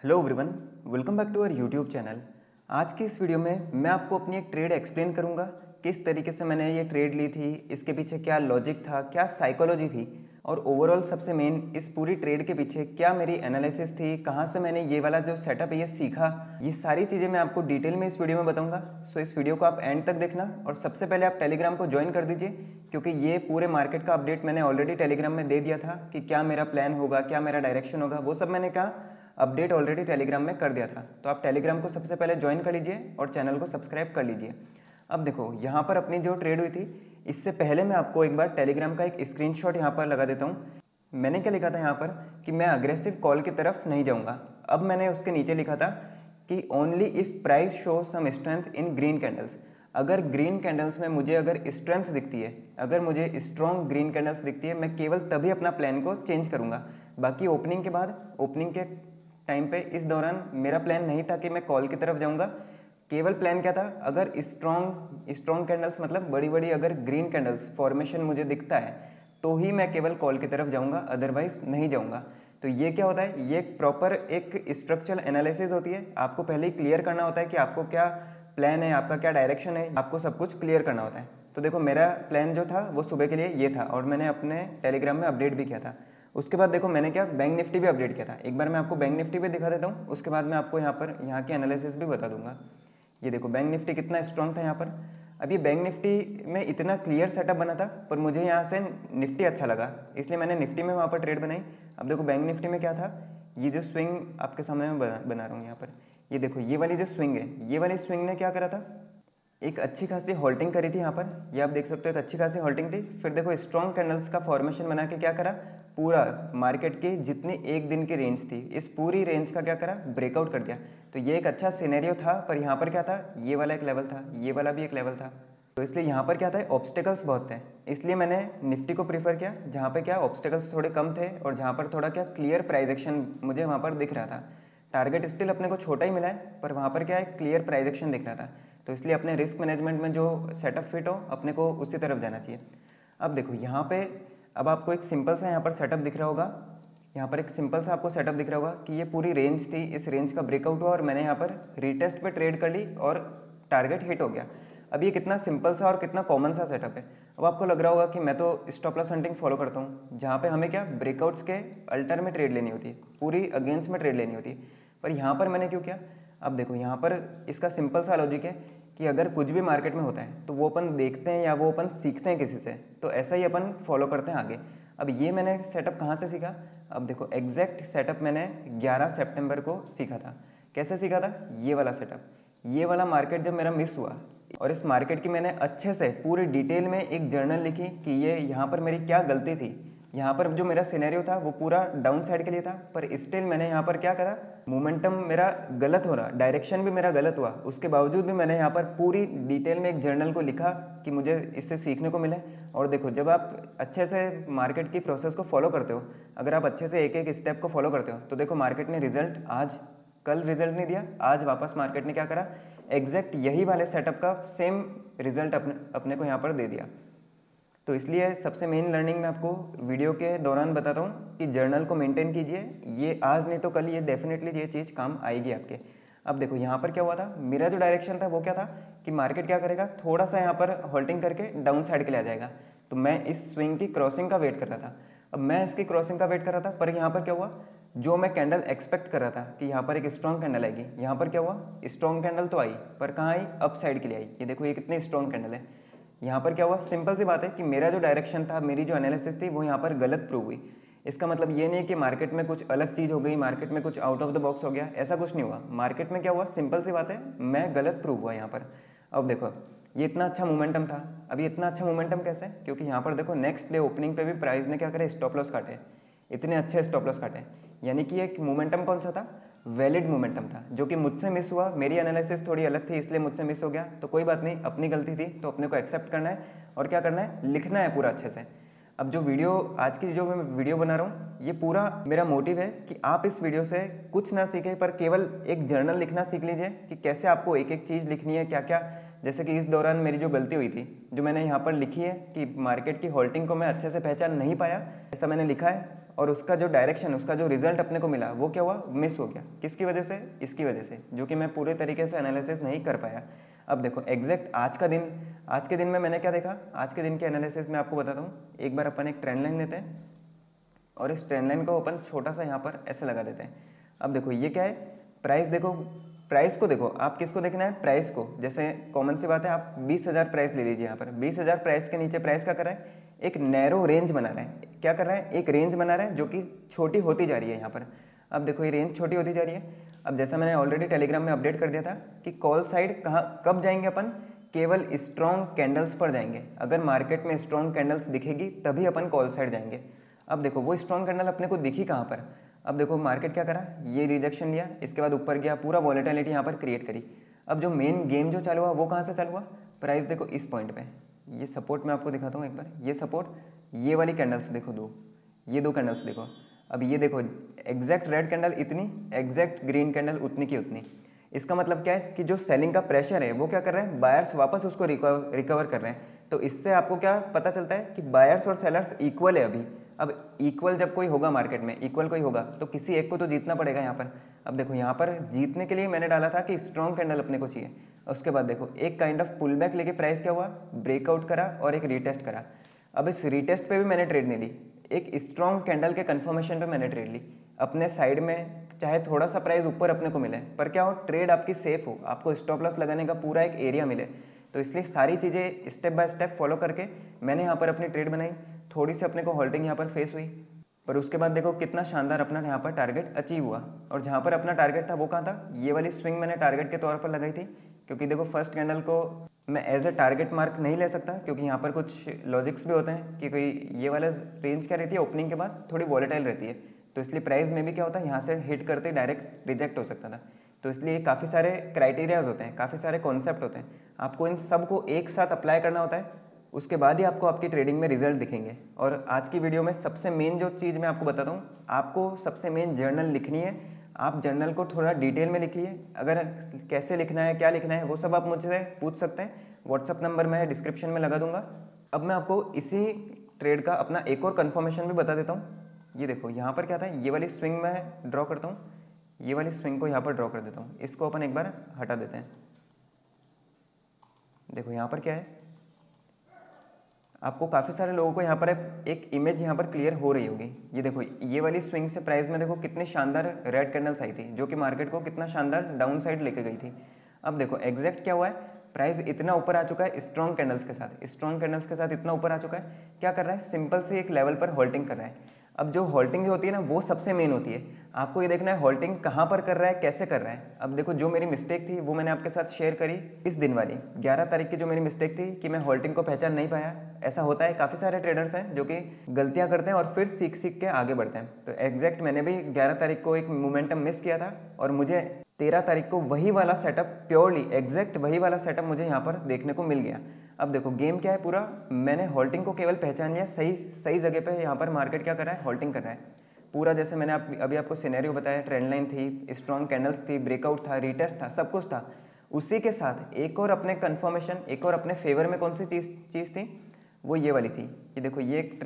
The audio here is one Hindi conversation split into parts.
Hello everyone, welcome back to our YouTube channel. आज की इस वीडियो में मैं आपको अपनी एक ट्रेड एक्सप्लेन करूंगा, किस तरीके से मैंने ये ट्रेड ली थी, इसके पीछे क्या लॉजिक था, क्या साइकोलॉजी थी और ओवरऑल सबसे मेन इस पूरी ट्रेड के पीछे क्या मेरी एनालिसिस थी, कहाँ से मैंने ये वाला जो सेटअप है ये सीखा। ये सारी चीज़ें मैं आपको डिटेल में इस वीडियो में बताऊंगा। सो इस वीडियो को आप एंड तक देखना और सबसे पहले आप टेलीग्राम को ज्वाइन कर दीजिए, क्योंकि ये पूरे मार्केट का अपडेट मैंने ऑलरेडी टेलीग्राम में दे दिया था कि क्या मेरा प्लान होगा, क्या मेरा डायरेक्शन होगा, वो सब मैंने कहा अपडेट ऑलरेडी टेलीग्राम में कर दिया था। तो आप टेलीग्राम को सबसे पहले ज्वाइन कर लीजिए और चैनल को सब्सक्राइब कर लीजिए। अब देखो यहाँ पर अपनी जो ट्रेड हुई थी, इससे पहले मैं आपको एक बार टेलीग्राम का एक स्क्रीनशॉट यहाँ पर लगा देता हूँ। मैंने क्या लिखा था यहाँ पर कि मैं अग्रेसिव कॉल की तरफ नहीं जाऊँगा। अब मैंने उसके नीचे लिखा था कि only if price show some strength in green candles. अगर ग्रीन कैंडल्स में मुझे अगर स्ट्रेंथ दिखती है, अगर मुझे स्ट्रॉन्ग ग्रीन कैंडल्स दिखती है, मैं केवल तभी अपना प्लान को चेंज करूँगा। बाकी ओपनिंग के बाद, ओपनिंग के टाइम पे इस दौरान मेरा प्लान नहीं था कि मैं कॉल की तरफ जाऊंगा। केवल प्लान क्या था, अगर स्ट्रॉन्ग कैंडल्स मतलब बड़ी बड़ी अगर ग्रीन कैंडल्स फॉर्मेशन मुझे दिखता है तो ही मैं केवल कॉल की तरफ जाऊंगा, अदरवाइज नहीं जाऊंगा। तो ये क्या होता है, ये प्रॉपर एक स्ट्रक्चरल एनालिसिस होती है। आपको पहले ही क्लियर करना होता है कि आपको क्या प्लान है, आपका क्या डायरेक्शन है, आपको सब कुछ क्लियर करना होता है। तो देखो मेरा प्लान जो था वो सुबह के लिए ये था और मैंने अपने टेलीग्राम में अपडेट भी किया था। उसके बाद देखो मैंने क्या बैंक निफ्टी भी अपडेट किया था। एक बार मैं आपको बैंक निफ्टी भी दिखा देता हूँ, उसके बाद मैं आपको यहाँ के एनालिसिस भी बता दूंगा। ये देखो बैंक निफ्टी कितना स्ट्रॉन्ग था यहाँ पर। अब ये बैंक निफ्टी में इतना क्लियर सेटअप बना था, पर मुझे यहाँ से निफ्टी अच्छा लगा, इसलिए मैंने निफ्टी में वहाँ पर ट्रेड बनाई। अब देखो बैंक निफ्टी में क्या था, ये जो स्विंग आपके सामने में बना रहा हूँ यहाँ पर, ये देखो ये वाली जो स्विंग है, ये वाली स्विंग ने क्या करा था, एक अच्छी खासी होल्डिंग करी थी यहाँ पर। ये आप देख सकते हो, एक अच्छी खासी होल्डिंग थी। फिर देखो स्ट्रॉन्ग कैंडल्स का फॉर्मेशन बना के क्या करा, पूरा मार्केट की जितनी एक दिन की रेंज थी, इस पूरी रेंज का क्या करा, ब्रेकआउट कर दिया। तो ये एक अच्छा सिनेरियो था। पर यहाँ पर क्या था, ये वाला एक लेवल था, ये वाला भी एक लेवल था। तो इसलिए यहाँ पर क्या था, ऑब्स्टेकल्स बहुत थे, इसलिए मैंने निफ्टी को प्रीफर किया, जहाँ पे क्या ऑब्स्टेकल्स थोड़े कम थे और जहाँ पर थोड़ा क्या क्लियर प्राइस एक्शन मुझे वहाँ पर दिख रहा था। टारगेट स्टिल अपने को छोटा ही मिला है, पर वहाँ पर क्या है, क्लियर प्राइस एक्शन दिख रहा था। तो इसलिए अपने रिस्क मैनेजमेंट में जो सेटअप फिट हो, अपने को उसी तरफ जाना चाहिए। अब देखो यहाँ पे, अब आपको एक सिंपल सा यहाँ पर सेटअप दिख रहा होगा, यहाँ पर एक सिंपल सा आपको सेटअप दिख रहा होगा कि ये पूरी रेंज थी, इस रेंज का ब्रेकआउट हुआ और मैंने यहाँ पर रीटेस्ट पे ट्रेड कर ली और टारगेट हिट हो गया। अब ये कितना सिंपल सा और कितना कॉमन सा सेटअप है। अब आपको लग रहा होगा कि मैं तो स्टॉप लॉस हंटिंग फॉलो करता हूँ, जहाँ पे हमें क्या ब्रेकआउट्स के अल्टर में ट्रेड लेनी होती है, पूरी अगेंस्ट में ट्रेड लेनी होती है। पर यहाँ पर मैंने क्यों किया, अब देखो यहाँ पर इसका सिंपल सा लॉजिक है कि अगर कुछ भी मार्केट में होता है तो वो अपन देखते हैं या वो अपन सीखते हैं किसी से, तो ऐसा ही अपन फॉलो करते हैं आगे। अब ये मैंने सेटअप कहाँ से सीखा, अब देखो एग्जैक्ट सेटअप मैंने 11 सितंबर को सीखा था। कैसे सीखा था, ये वाला सेटअप, ये वाला मार्केट जब मेरा मिस हुआ और इस मार्केट की मैंने अच्छे से पूरी डिटेल में एक जर्नल लिखी कि ये यहाँ पर मेरी क्या गलती थी। यहाँ पर जो मेरा सिनेरियो था वो पूरा डाउन साइड के लिए था, पर स्टिल मैंने यहाँ पर क्या करा, मोमेंटम मेरा गलत हो रहा, डायरेक्शन भी मेरा गलत हुआ, उसके बावजूद भी मैंने यहाँ पर पूरी डिटेल में एक जर्नल को लिखा कि मुझे इससे सीखने को मिले। और देखो जब आप अच्छे से मार्केट की प्रोसेस को फॉलो करते हो, अगर आप अच्छे से एक एक स्टेप को फॉलो करते हो, तो देखो मार्केट ने रिजल्ट आज, कल रिजल्ट नहीं दिया, आज वापस मार्केट ने क्या करा, एग्जैक्ट यही वाले सेटअप का सेम रिजल्ट अपने को यहाँ पर दे दिया। तो इसलिए सबसे मेन लर्निंग मैं आपको वीडियो के दौरान बताता हूँ कि जर्नल को मेंटेन कीजिए। ये आज नहीं तो कल ये डेफिनेटली ये चीज़ काम आएगी आपके। अब देखो यहाँ पर क्या हुआ था, मेरा जो डायरेक्शन था वो क्या था कि मार्केट क्या करेगा, थोड़ा सा यहाँ पर होल्डिंग करके डाउन साइड के लिए आ जाएगा। तो मैं इस स्विंग की क्रॉसिंग का वेट कर रहा था। अब मैं इसकी क्रॉसिंग का वेट कर रहा था, पर यहाँ पर क्या हुआ, जो मैं कैंडल एक्सपेक्ट कर रहा था कि यहाँ पर एक स्ट्रॉन्ग कैंडल आएगी, यहाँ पर क्या हुआ, स्ट्रॉन्ग कैंडल तो आई, पर कहाँ आई, अप साइड के लिए आई। ये देखो ये कितनी स्ट्रॉन्ग कैंडल है। यहाँ पर क्या हुआ, सिंपल सी बात है कि मेरा जो डायरेक्शन था, मेरी जो एनालिसिस थी, वो यहाँ पर गलत प्रूव हुई। इसका मतलब ये नहीं है कि मार्केट में कुछ अलग चीज़ हो गई, मार्केट में कुछ आउट ऑफ द बॉक्स हो गया, ऐसा कुछ नहीं हुआ। मार्केट में क्या हुआ, सिंपल सी बात है, मैं गलत प्रूव हुआ यहाँ पर। अब देखो ये इतना अच्छा मोमेंटम था। अब ये इतना अच्छा मोमेंटम कैसे, क्योंकि यहाँ पर देखो नेक्स्ट डे ओपनिंग पे भी प्राइस ने क्या करे, स्टॉप लॉस काटे, इतने अच्छे स्टॉप लॉस काटे। यानी कि एक मोमेंटम कौन सा था, वैलिड मोमेंटम था, जो कि मुझसे मिस हुआ। मेरी एनालिसिस थोड़ी अलग थी, इसलिए मुझसे मिस हो गया, तो कोई बात नहीं, अपनी गलती थी तो अपने को एक्सेप्ट करना है और क्या करना है, लिखना है पूरा अच्छे से। अब जो वीडियो आज की जो मैं वीडियो बना रहा हूँ, ये पूरा मेरा मोटिव है कि आप इस वीडियो से कुछ ना सीखें, पर केवल एक जर्नल लिखना सीख लीजिए कि कैसे आपको एक एक चीज़ लिखनी है, क्या क्या। जैसे कि इस दौरान मेरी जो गलती हुई थी, जो मैंने यहाँ पर लिखी है कि मार्केट की होल्डिंग को मैं अच्छे से पहचान नहीं पाया, ऐसा मैंने लिखा है। और उसका जो डायरेक्शन, उसका जो रिजल्ट अपने को मिला वो क्या हुआ, मिस हो गया। किसकी वजह से, इसकी वजह से, जो कि मैं पूरे तरीके से एनालिसिस नहीं कर पाया। अब देखो एग्जैक्ट आज के दिन में मैंने क्या देखा, आज के दिन के एनालिसिस में आपको बताता हूँ। एक बार अपन एक ट्रेंड लाइन लेते हैं और इस ट्रेंड लाइन को अपन छोटा सा यहाँ पर ऐसे लगा देते हैं। अब देखो ये क्या है, प्राइस देखो, प्राइस को देखो, आप किसको देखना है, प्राइस को। जैसे कॉमन सी बात है, आप 20,000 प्राइस ले लीजिए। यहाँ पर 20,000 प्राइस के नीचे प्राइस क्या कर रहा है, एक नैरो रेंज बना रहा है। क्या कर रहा है, एक रेंज बना रहा है जो कि छोटी होती जा रही है यहाँ पर। अब देखो ये रेंज छोटी होती जा रही है। अब जैसा मैंने ऑलरेडी टेलीग्राम में अपडेट कर दिया था कि कॉल साइड कहाँ कब जाएंगे अपन, केवल स्ट्रॉन्ग कैंडल्स पर जाएंगे। अगर मार्केट में स्ट्रॉन्ग कैंडल्स दिखेगी तभी अपन कॉल साइड जाएंगे। अब देखो वो स्ट्रॉन्ग कैंडल अपने को दिखी कहाँ पर। अब देखो मार्केट क्या करा, ये रिजेक्शन लिया, इसके बाद ऊपर गया, पूरा वॉलेटिलिटी यहाँ पर क्रिएट करी। अब जो मेन गेम जो चालू हुआ वो कहाँ से चालू हुआ, प्राइस देखो इस पॉइंट पे, ये सपोर्ट मैं आपको दिखाता हूँ एक बार। ये सपोर्ट, ये वाली कैंडल्स देखो, ये दो कैंडल्स देखो। अब ये देखो एग्जैक्ट रेड कैंडल इतनी, एग्जैक्ट ग्रीन कैंडल उतनी की उतनी। इसका मतलब क्या है कि जो सेलिंग का प्रेशर है वो क्या कर रहे हैं, बायर्स वापस उसको रिकवर कर रहे हैं। तो इससे आपको क्या पता चलता है कि बायर्स और सेलर्स इक्वल है अभी। अब इक्वल जब कोई होगा मार्केट में, इक्वल कोई होगा तो किसी एक को तो जीतना पड़ेगा यहाँ पर। अब देखो यहाँ पर जीतने के लिए मैंने डाला था कि स्ट्रॉन्ग कैंडल अपने को चाहिए। उसके बाद देखो एक काइंड ऑफ पुल बैक लेके प्राइस क्या हुआ, ब्रेकआउट करा और एक रीटेस्ट करा। अब इस रीटेस्ट पे भी मैंने ट्रेड नहीं ली, एक स्ट्रॉन्ग कैंडल के कंफर्मेशन पे मैंने ट्रेड ली अपने साइड में। चाहे थोड़ा सा प्राइस ऊपर अपने को मिले पर क्या हो, ट्रेड आपकी सेफ हो, आपको स्टॉप लॉस लगाने का पूरा एक एरिया मिले। तो इसलिए सारी चीज़ें स्टेप बाय स्टेप फॉलो करके मैंने यहाँ पर अपनी ट्रेड बनाई। थोड़ी सी अपने को होल्डिंग यहाँ पर फेस हुई, पर उसके बाद देखो कितना शानदार अपना यहाँ पर टारगेट अचीव हुआ। और जहाँ पर अपना टारगेट था वो कहाँ था, ये वाली स्विंग मैंने टारगेट के तौर पर लगाई थी। क्योंकि देखो फर्स्ट कैंडल को मैं एज ए टारगेट मार्क नहीं ले सकता, क्योंकि यहाँ पर कुछ लॉजिक्स भी होते हैं कि कोई ये वाला रेंज क्या रहती है, ओपनिंग के बाद थोड़ी वॉलेटाइल रहती है। तो इसलिए प्राइस में भी क्या होता है, यहाँ से हिट करते डायरेक्ट रिजेक्ट हो सकता था। तो इसलिए काफ़ी सारे क्राइटेरियाज होते हैं, काफ़ी सारे कॉन्सेप्ट होते हैं, आपको इन सब को एक साथ अप्लाई करना होता है। उसके बाद ही आपको आपकी ट्रेडिंग में रिजल्ट दिखेंगे। और आज की वीडियो में सबसे मेन जो चीज़ मैं आपको बताता हूँ, आपको सबसे मेन जर्नल लिखनी है। आप जर्नल को थोड़ा डिटेल में लिखिए। अगर कैसे लिखना है, क्या लिखना है, वो सब आप मुझसे पूछ सकते हैं। व्हाट्सअप नंबर मैं डिस्क्रिप्शन में लगा दूंगा। अब मैं आपको इसी ट्रेड का अपना एक और कन्फर्मेशन भी बता देता हूँ। ये देखो यहाँ पर क्या था, ये वाली स्विंग मैं ड्रॉ करता हूँ, ये वाली स्विंग को यहाँ पर ड्रॉ कर देता हूँ। इसको अपन एक बार हटा देते हैं। देखो यहाँ पर क्या है, आपको काफ़ी सारे लोगों को यहाँ पर एक इमेज यहाँ पर क्लियर हो रही होगी। ये देखो ये वाली स्विंग से प्राइस में देखो कितनी शानदार रेड कैंडल्स आई थी, जो कि मार्केट को कितना शानदार डाउन साइड लेके गई थी। अब देखो एग्जैक्ट क्या हुआ है, प्राइस इतना ऊपर आ चुका है स्ट्रॉन्ग कैंडल्स के साथ, स्ट्रॉन्ग कैंडल्स के साथ इतना ऊपर आ चुका है। क्या कर रहा है, सिंपल से एक लेवल पर होल्डिंग कर रहा है। अब जो होल्डिंग होती है ना, वो सबसे मेन होती है। आपको ये देखना है होल्डिंग कहाँ पर कर रहा है, कैसे कर रहा है। अब देखो जो मेरी मिस्टेक थी वो मैंने आपके साथ शेयर करी इस दिन वाली 11 तारीख की। जो मेरी मिस्टेक थी कि मैं होल्डिंग को पहचान नहीं पाया। ऐसा होता है, काफ़ी सारे ट्रेडर्स हैं जो कि गलतियां करते हैं और फिर सीख सीख के आगे बढ़ते हैं। तो एग्जैक्ट मैंने भी 11 तारीख को एक मोमेंटम मिस किया था और मुझे 13 तारीख को वही वाला सेटअप, प्योरली एग्जैक्ट वही वाला सेटअप मुझे यहाँ पर देखने को मिल गया। अब देखो गेम क्या है पूरा, मैंने होल्डिंग को केवल पहचान लिया, सही जगह पे यहाँ पर मार्केट क्या कर रहा है, होल्डिंग कर रहा है पूरा। जैसे मैंने अभी आपको सिनेरियो बताया, ट्रेंड लाइन थी, स्ट्रॉन्ग कैंडल्स थी, ब्रेकआउट था, रिटेस्ट था, सब कुछ था। उसी के साथ एक और अपने कंफर्मेशन, एक और अपने फेवर में कौन सी चीज़ थी, वो ये वाली थी। ये देखो ये एक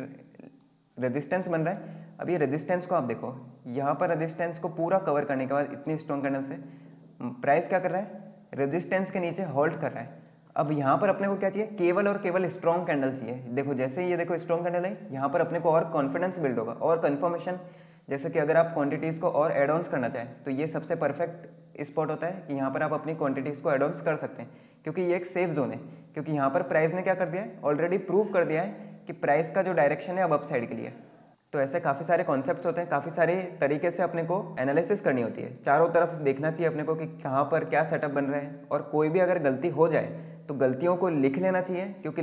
रेजिस्टेंस बन रहा है। अब ये रेजिस्टेंस को आप देखो, यहाँ पर रेजिस्टेंस को पूरा कवर करने के बाद इतनी स्ट्रॉन्ग कैंडल से प्राइस क्या कर रहा है, रेजिस्टेंस के नीचे होल्ड कर रहा है। अब यहाँ पर अपने को क्या चाहिए, केवल और केवल स्ट्रॉन्ग कैंडल चाहिए। देखो जैसे ही ये देखो स्ट्रॉन्ग कैंडल है, यहाँ पर अपने को और कॉन्फिडेंस बिल्ड होगा और कंफर्मेशन। जैसे कि अगर आप क्वांटिटीज़ को और एड ऑन्स करना चाहें तो ये सबसे परफेक्ट स्पॉट होता है कि यहाँ पर आप अपनी क्वांटिटीज़ को एड ऑन्स कर सकते हैं, क्योंकि ये एक सेफ जोन है। क्योंकि यहाँ पर प्राइस ने क्या कर दिया है, ऑलरेडी प्रूव कर दिया है कि प्राइस का जो डायरेक्शन है अब अप साइड के लिए। तो ऐसे काफ़ी सारे कॉन्सेप्ट्स होते हैं, काफ़ी सारे तरीके से अपने को एनालिसिस करनी होती है। चारों तरफ देखना चाहिए अपने को कि कहाँ पर क्या सेटअप बन रहा है। और कोई भी अगर गलती हो जाए तो गलतियों को लिख लेना चाहिए, क्योंकि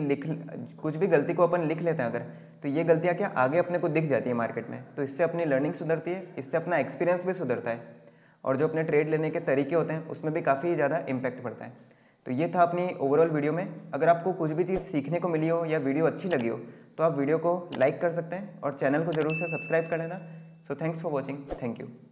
कुछ भी गलती को अपन लिख लेते हैं अगर, तो ये गलतियाँ क्या आगे अपने को दिख जाती है मार्केट में। तो इससे अपनी लर्निंग सुधरती है, इससे अपना एक्सपीरियंस भी सुधरता है, और जो अपने ट्रेड लेने के तरीके होते हैं उसमें भी काफ़ी ज़्यादा इम्पैक्ट पड़ता है। तो ये था अपनी ओवरऑल वीडियो में। अगर आपको कुछ भी चीज़ सीखने को मिली हो या वीडियो अच्छी लगी हो तो आप वीडियो को लाइक कर सकते हैं और चैनल को जरूर से सब्सक्राइब कर लेना। So thanks for watching, thank you.